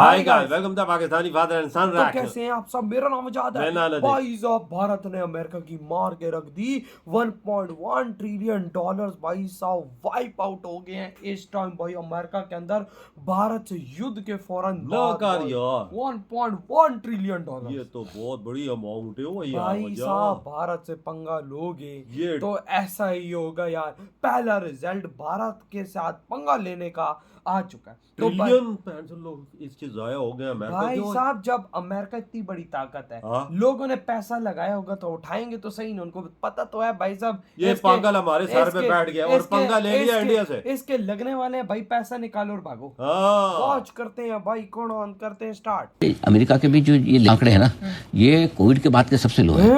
Hi guys, welcome to Pakistani father and son तो रैक। कैसे हैं आप सब? मेरा नाम आजाद मैं है। नाना जी। भाई साहब, भारत ने अमेरिका की मार के रख दी। 1.1 ट्रिलियन डॉलर्स भाई साहब वाइप आउट हो गए हैं इस टाइम भाई अमेरिका के अंदर। भारत से युद्ध के फौरन ना बाद कर भाई यार, 1.1 ट्रिलियन ये डॉलर तो बहुत बड़ी अमाउंट है वो यार। भाई साहब, भारत से पंगा लोगे ये तो ऐसा ही होगा यार। पहला रिजल्ट भारत के साथ पंगा लेने का आ चुका है। तो ट्रिलियन पैसे लोग इसके जाया हो गए अमेरिका भाई क्यों? साहब, जब अमेरिका इतनी बड़ी ताकत है, हाँ। लोगों ने पैसा लगाया होगा तो उठाएंगे तो सही ना। उनको पता तो है भाई साहब, ये पागल हमारे सर पे बैठ गया और पंगा ले लिया इंडिया से। इसके लगने वाले हैं भाई, पैसा निकालो और भागो। हाँ, वॉच करते हैं भाई, कौन ऑन करते हैं स्टार्ट। अमेरिका के भी जो ये आंकड़े हैं ना, ये कोविड के बाद के सबसे लो है।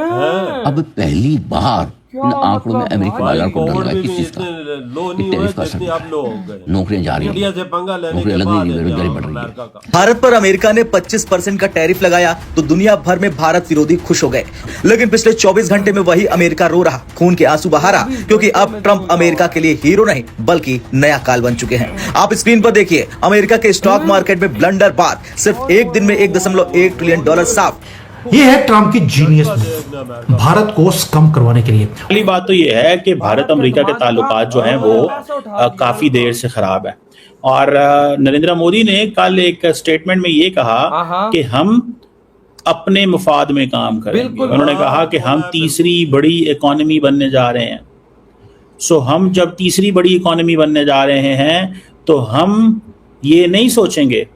अब पहली बार क्या इन आंकड़ों में मतलब अमेरिकी भाई बाजार को डर कोविड लगा में किस भी चीज का। इतने लो नहीं हुए जितने अब लोग हो गए। नौकरियां जा रही इंडिया हैं, से पंगा लेने नौकरियां के लग बाद रही है, बेरोजगारी बढ़ रही है। अमेरिका का भारत पर अमेरिका ने 25% का टैरिफ लगाया तो दुनिया भर में भारत विरोधी खुश हो गए। लेकिन पिछले 24 घंटे में वही अमेरिका रो रहा, खून के आंसू बहा रहा, क्योंकि अब ट्रंप अमेरिका के लिए हीरो नहीं बल्कि नया काल बन चुके हैं। आप स्क्रीन पर देखिए, अमेरिका के स्टॉक मार्केट में ब्लंडर बाद सिर्फ एक दिन में 1.1 ट्रिलियन डॉलर साफ। ये है ट्रंप की जीनियस भारत को स्कम करवाने के लिए। पहली बात तो ये है कि भारत अमेरिका के ताल्लुकात जो हैं वो काफी देर से खराब है। और नरेंद्र मोदी ने कल एक स्टेटमेंट में ये कहा कि हम अपने मुफाद में काम करेंगे। उन्होंने कहा कि हम तीसरी बड़ी इकोनॉमी बनने जा रहे हैं। सो हम जब तीसरी बड़ी इकोनॉमी बनने जा रहे हैं तो हम ये नहीं सोचेंगे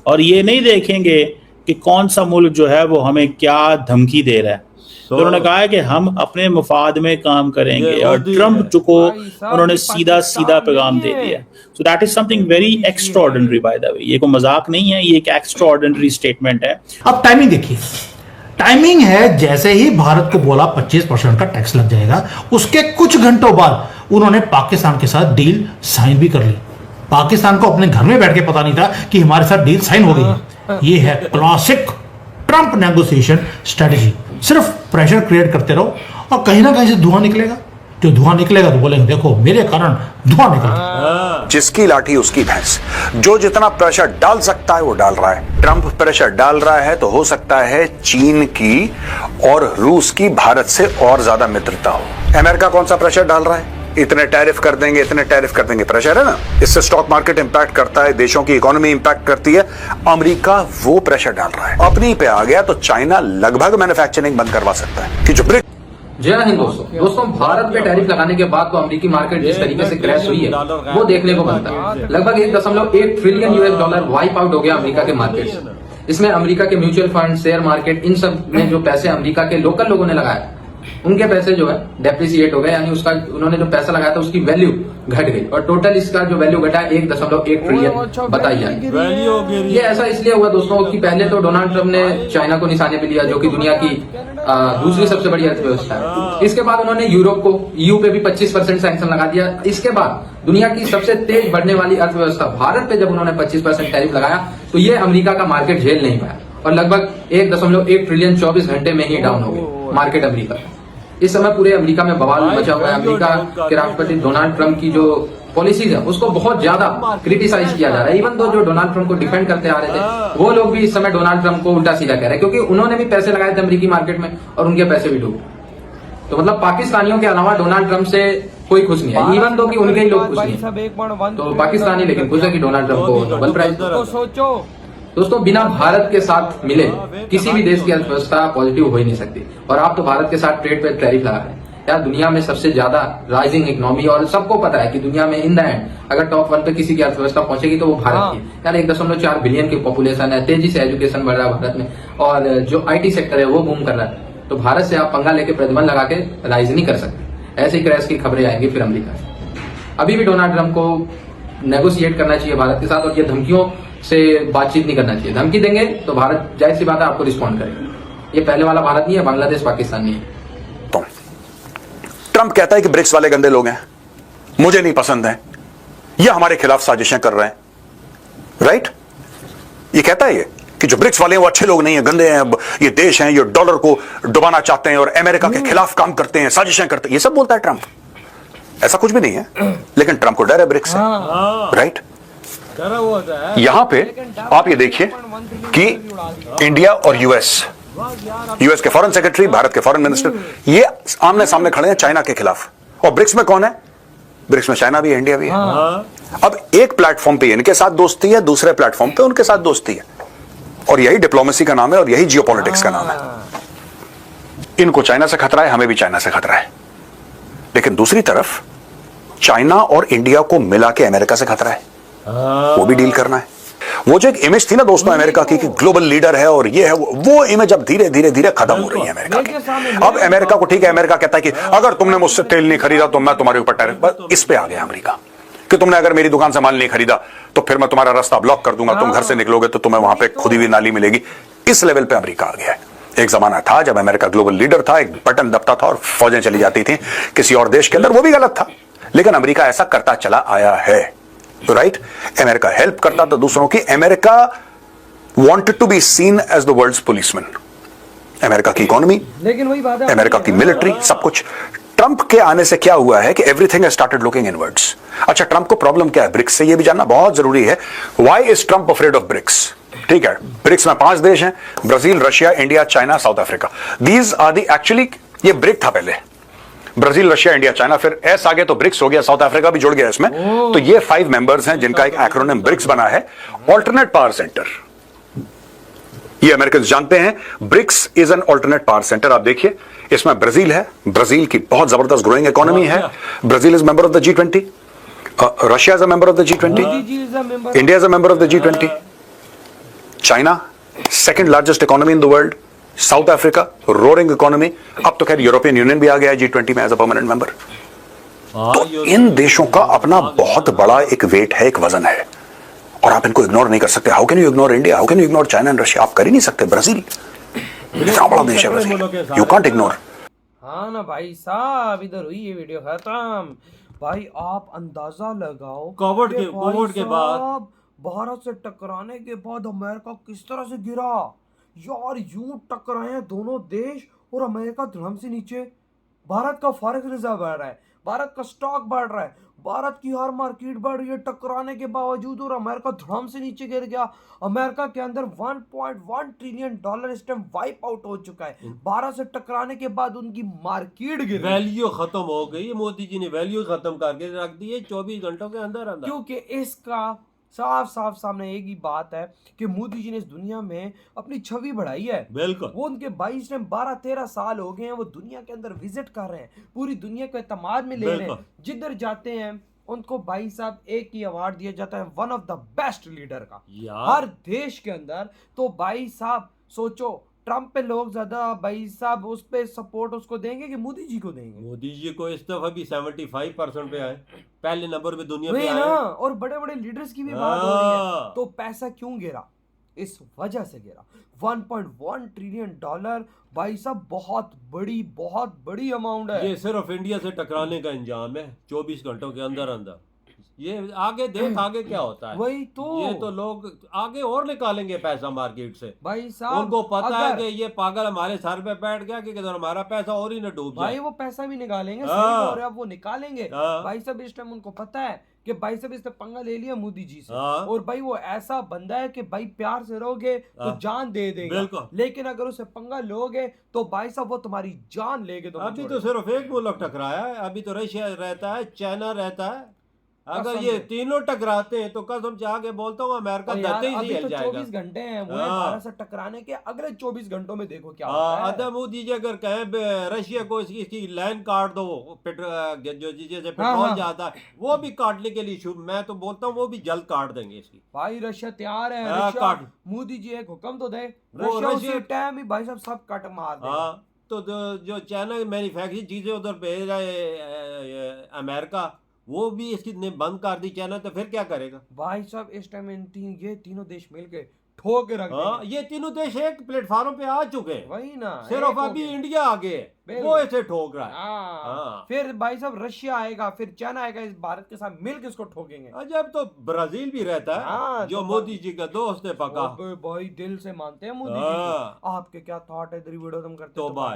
और ये नहीं देखेंगे कि कौन सा मुल्क जो है वो हमें क्या धमकी दे रहा है। तो उन्होंने कहा है कि हम अपने मुफाद में काम करेंगे और ट्रंप को उन्होंने सीधा सीधा पैगाम दे दिया। So that is something very extraordinary by the way. ये कोई मजाक नहीं है, ये एक एक्स्ट्राऑर्डिनरी स्टेटमेंट है। अब टाइमिंग देखिए, टाइमिंग है जैसे ही भारत को बोला 25% का टैक्स लग जाएगा, उसके कुछ घंटों बाद उन्होंने पाकिस्तान के साथ डील साइन भी कर ली। पाकिस्तान को अपने घर में बैठ के पता नहीं था कि हमारे साथ डील साइन हो गई है। ये है क्लासिक ट्रंप नेगोशिएशन स्ट्रेटजी। सिर्फ प्रेशर क्रिएट करते रहो और कहीं ना कहीं से धुआं निकलेगा। जो धुआं निकलेगा तो बोलेंगे देखो मेरे कारण धुआं निकलेगा। जिसकी लाठी उसकी भैंस। जो जितना प्रेशर डाल सकता है वो डाल रहा है। ट्रंप प्रेशर डाल रहा है तो हो सकता है चीन की और रूस की भारत से और ज्यादा मित्रता हो। अमेरिका कौन सा प्रेशर डाल रहा है? इतने टैरिफ कर देंगे, इतने टैरिफ कर देंगे, प्रेशर है ना। इससे स्टॉक मार्केट इंपैक्ट करता है, देशों की इकोनॉमी इंपैक्ट करती है। अमेरिका वो प्रेशर डाल रहा है। अपनी पे आ गया तो चाइना लगभग मैन्युफैक्चरिंग बंद करवा सकता है कि जो जय हिंद दोस्तों, भारत पे टैरिफ लगाने के बाद तो अमेरिकी मार्केट जिस तरीके से क्रैश हुई है वो देखने को मिलता है। लगभग 1.1 trillion US dollar wipe out हो गया अमेरिका के मार्केट से। इसमें अमेरिका के म्यूचुअल फंड, शेयर मार्केट, इन सब में जो पैसे अमेरिका के लोकल लोगों ने लगाया उनके पैसे जो है डेप्रिसिएट हो गए, यानी उसका उन्होंने जो पैसा लगाया था उसकी वैल्यू घट गई और टोटल इसका जो वैल्यू घटा 1.1 ट्रिलियन बताई जाए। ये ऐसा इसलिए हुआ दोस्तों कि पहले तो डोनाल्ड ट्रंप ने चाइना को निशाने पे लिया जो कि दुनिया की दूसरी सबसे बड़ी अर्थव्यवस्था है। इसके बाद उन्होंने यूरोप को, ईयू पे भी 25% सैंक्शन लगा दिया। इसके बाद दुनिया की सबसे तेज बढ़ने वाली अर्थव्यवस्था भारत पे जब उन्होंने 25% टैरिफ लगाया तो ये अमेरिका का मार्केट झेल नहीं पाया और लगभग 1.1 ट्रिलियन 24 घंटे में ही डाउन हो गई मार्केट अमेरिका का। इस समय पूरे अमेरिका में बवाल मचा हुआ है। अमेरिका के राष्ट्रपति डोनाल्ड ट्रंप की जो पॉलिसीज है उसको बहुत ज्यादा क्रिटिसाइज किया जा रहा है। इवन दो जो डोनाल्ड ट्रंप को डिफेंड करते आ रहे थे वो लोग भी इस समय डोनाल्ड ट्रंप को उल्टा सीधा कह रहे हैं, क्योंकि उन्होंने भी पैसे लगाए थे अमेरिकी मार्केट में और उनके पैसे भी डूबे। तो मतलब पाकिस्तानियों के अलावा डोनाल्ड ट्रंप से कोई खुश नहीं है, इवन दो कि उनके ही लोग खुश नहीं है। तो पाकिस्तानी लेकिन खुश है कि डोनाल्ड ट्रंप को नोबेल प्राइज। सोचो दोस्तों, बिना भारत के साथ मिले किसी भी देश की अर्थव्यवस्था पॉजिटिव हो ही नहीं सकती। और आप तो भारत के साथ ट्रेड पे टैरिफ लगा रहे हैं यार। दुनिया में सबसे ज्यादा राइजिंग इकोनॉमी और सबको पता है कि दुनिया में इन द एंड अगर टॉप 1 पे किसी की अर्थव्यवस्था पहुंचेगी तो वो भारत की। यार 1.4 बिलियन की पॉपुलेशन है, तेजी से एजुकेशन बढ़ रहा है भारत में और जो IT सेक्टर है वो बूम कर रहा है। तो भारत से आप पंगा लेके प्रतिबंध लगा के राइज नहीं कर सकते। ऐसी क्रैश की खबरें आएंगी फिर अमेरिका से। अभी भी डोनाल्ड ट्रंप को नेगोशिएट करना चाहिए भारत के साथ और ये धमकियों से बातचीत नहीं करना चाहिए। धमकी देंगे तो भारत जाहिर सी बात है आपको रिस्पॉन्ड करेगा। ये पहले वाला भारत नहीं है, बांग्लादेश पाकिस्तान नहीं है। ट्रंप कहता है कि ब्रिक्स वाले गंदे लोग हैं, मुझे नहीं पसंद है, ये हमारे खिलाफ साजिशें कर रहे हैं। राइट? ये कहता है ये कि जो ब्रिक्स वाले हैं वो अच्छे लोग नहीं है, गंदे हैं, ये देश हैं, ये डॉलर को डुबाना चाहते हैं और अमेरिका के खिलाफ काम करते हैं, साजिशें करते हैं। ये सब बोलता है ट्रंप। ऐसा कुछ भी नहीं है, लेकिन ट्रंप को डर है ब्रिक्स से। राइट? डरा हुआ है। यहां पे आप ये देखिए कि इंडिया और यूएस के फॉरेन सेक्रेटरी, भारत के फॉरेन मिनिस्टर, ये आमने सामने खड़े हैं चाइना के खिलाफ। और ब्रिक्स में कौन है? ब्रिक्स में चाइना भी है, इंडिया भी है। अब एक प्लेटफॉर्म पे इनके साथ दोस्ती है, दूसरे प्लेटफॉर्म पे उनके साथ दोस्ती है, और यही डिप्लोमेसी का नाम है और यही जियोपॉलिटिक्स का नाम है। इनको चाइना से खतरा है, हमें भी चाइना से खतरा है, लेकिन दूसरी तरफ चाइना और इंडिया को मिला के अमेरिका से खतरा है, वो भी डील करना है। वो जो एक इमेज थी ना दोस्तों अमेरिका की कि ग्लोबल लीडर है और ये है, वो इमेज अब धीरे धीरे धीरे खत्म हो रही है अमेरिका की। अब अमेरिका को ठीक है, अमेरिका कहता है कि अगर तुमने मुझसे तेल नहीं खरीदा तो मैं तुम्हारे ऊपर टैरिफ, इस पे आ गया अमेरिका कि तुमने अगर मेरी दुकान से माल नहीं खरीदा तो फिर मैं तुम्हारा रास्ता ब्लॉक कर दूंगा, तुम घर से निकलोगे तो तुम्हें वहां पे खुदी हुई नाली मिलेगी। इस लेवल पे अमेरिका आ गया है। एक जमाना था जब अमेरिका ग्लोबल लीडर था, एक बटन दबता था और फौजें चली जाती थी किसी और देश के अंदर, वो भी गलत था, लेकिन अमेरिका ऐसा करता चला आया है। राइट, अमेरिका हेल्प करता था दूसरों की। America wanted to be seen as the world's policeman। America की इकोनॉमी, लेकिन वही बात है, अमेरिका की मिलिट्री, सब कुछ। ट्रंप के आने से क्या हुआ है कि everything has started looking inwards. अच्छा, ट्रंप को प्रॉब्लम क्या है ब्रिक्स से, यह भी जानना बहुत जरूरी है। Why is Trump afraid of BRICS? ठीक है, ब्रिक्स में 5 देश हैं, Brazil, Russia, India, China, South Africa. These are the, actually ये ब्रिक था पहले, ब्राजील, रशिया, इंडिया, चाइना, फिर एस आ गया तो ब्रिक्स हो गया, साउथ अफ्रीका भी जुड़ गया इसमें। तो ये 5 मेंबर्स हैं जिनका एक एक्रोनिम ब्रिक्स बना है, ऑल्टरनेट पावर सेंटर। ये अमेरिकन जानते हैं, BRICS is an alternate power centre. आप देखिए इसमें ब्राजील है, ब्राजील की बहुत जबरदस्त ग्रोइंग इकोनॉमी है, Brazil is member of the G20, Russia is a member of the G20, India is a member of the G20, China second largest economy in the world, South Africa roaring economy, अब तो खैर European union भी आ गया है G20 में as a permanent member. तो इन देशों का अपना बहुत बड़ा एक वेट है, एक वजन है, और आप इनको इग्नोर नहीं कर सकते। How can you ignore India, how can you ignore China and Russia? आप कर ही नहीं सकते। ब्राजील इतना बड़ा देश है, ब्राजील, यू कांट इग्नोर। हाँ ना भाई साहब, इधर हुई ये वीडियो खत्म। भाई आप अंदाजा लगाओ कोविड कि के भाई बाद साहब, भारत से टकराने के बाद अमेरिका किस तरह से गिरा यार। यूं टकराए हैं दोनों देश और अमेरिका धड़म से नीचे। भारत का फॉरेक्स रिजर्व बढ़ रहा है, भारत का स्टॉक बढ़ रहा है, भारत की हर मार्केट बढ़ रही है टकराने के बावजूद, और अमेरिका धड़म से नीचे गिर गया। अमेरिका के अंदर 1.1 ट्रिलियन डॉलर इस टाइम वाइप आउट हो चुका है। भारत से टकराने के बाद उनकी मार्केट गिर गई, वैल्यू खत्म हो गई। मोदी जी ने वैल्यू खत्म करके रख दी है 24 घंटों के अंदर अंदर। क्योंकि इसका साफ साफ सामने एक ही बात है कि मोदी जी ने इस दुनिया में अपनी छवि बढ़ाई है। बिल्कुल, वो उनके 12-13 साल हो गए हैं, वो दुनिया के अंदर विजिट कर रहे हैं, पूरी दुनिया को एतमाद में ले रहे हैं। जिधर जाते हैं उनको भाई साहब एक ही अवार्ड दिया जाता है, one of the best leader का हर देश के अंदर। तो भाई साहब सोचो, ट्रंप पे लोग ज्यादा भाई साहब उस पे सपोर्ट उसको देंगे कि मोदी जी को देंगे? मोदी जी को इस दफा भी 75% पे आए, पहले नंबर पे दुनिया पे वही आए ना, और बड़े बड़े लीडर्स की भी बात हो रही है। तो पैसा क्यों गिरा? इस वजह से गिरा। 1.1 ट्रिलियन डॉलर भाई साहब बहुत बड़ी अमाउंट है। ये सिर्फ इंडिया से टकराने का इंजाम है 24 घंटों के अंदर अंदर। ये आगे देख आगे क्या होता है। वही तो, ये तो लोग आगे और निकालेंगे पैसा मार्केट से। भाई साहब उनको पता है कि ये पागल हमारे सर पे बैठ गया कि हमारा पैसा और ही न डूब जाए। भाई वो पैसा भी निकालेंगे, सही बोल रहे हैं, अब वो निकालेंगे। भाई साहब इस टाइम उनको पता है कि भाई साहब इसने पंगा ले लिया मोदी जी से, और भाई वो ऐसा बंदा है कि भाई प्यार से रहोगे तो जान दे देगा, लेकिन अगर उसे पंगा लोगे तो भाई साहब वो तुम्हारी जान लेगे। तो अभी तो सिर्फ एक मुल्क टकराया है, अभी तो रशिया रहता है, चाइना रहता है। अगर ये तीनों टकराते हैं तो कसम चाह के बोलता हूँ अमेरिका धरती ही हिल जाएगा। 24 घंटे हैं वो भारत से टकराने के, अगले 24 घंटों में देखो क्या होता है। अदम मोदी जी अगर कहें रशिया को इसकी लाइन काट दो, जो जैसे पेट्रोल जाता है वो भी काटने के लिए मैं तो बोलता हूँ वो भी जल्द काट देंगे इसकी। भाई रशिया तैयार है, मोदी जी एक हुक्म तो दे, रशिया टाइम ही भाई साहब सब कट मार दे। तो जो चाइना मैन्युफैक्चरिंग चीजें उधर भेज रहा है अमेरिका, वो भी इसकी ने बंद कर दी चाइना, तो फिर क्या करेगा भाई साहब? इस टाइम ये तीनों देश मिलके ठोक के रख देंगे। ये तीनों देश एक प्लेटफॉर्म पे आ चुके हैं। वही ना, सिर्फ अभी इंडिया आगे है, वो ऐसे ठोक रहा है। फिर भाई साहब रशिया आएगा, फिर चाइना आएगा, इस भारत के साथ मिलकर इसको ठोकेंगे। अजब, तो ब्राजील भी रहता है जो मोदी जी का दोस्त है पक्का। भाई दिल से मानते हैं मोदी जी को। आपके क्या थॉट है? इधर वीडियो तुम करते हो। तो बाय।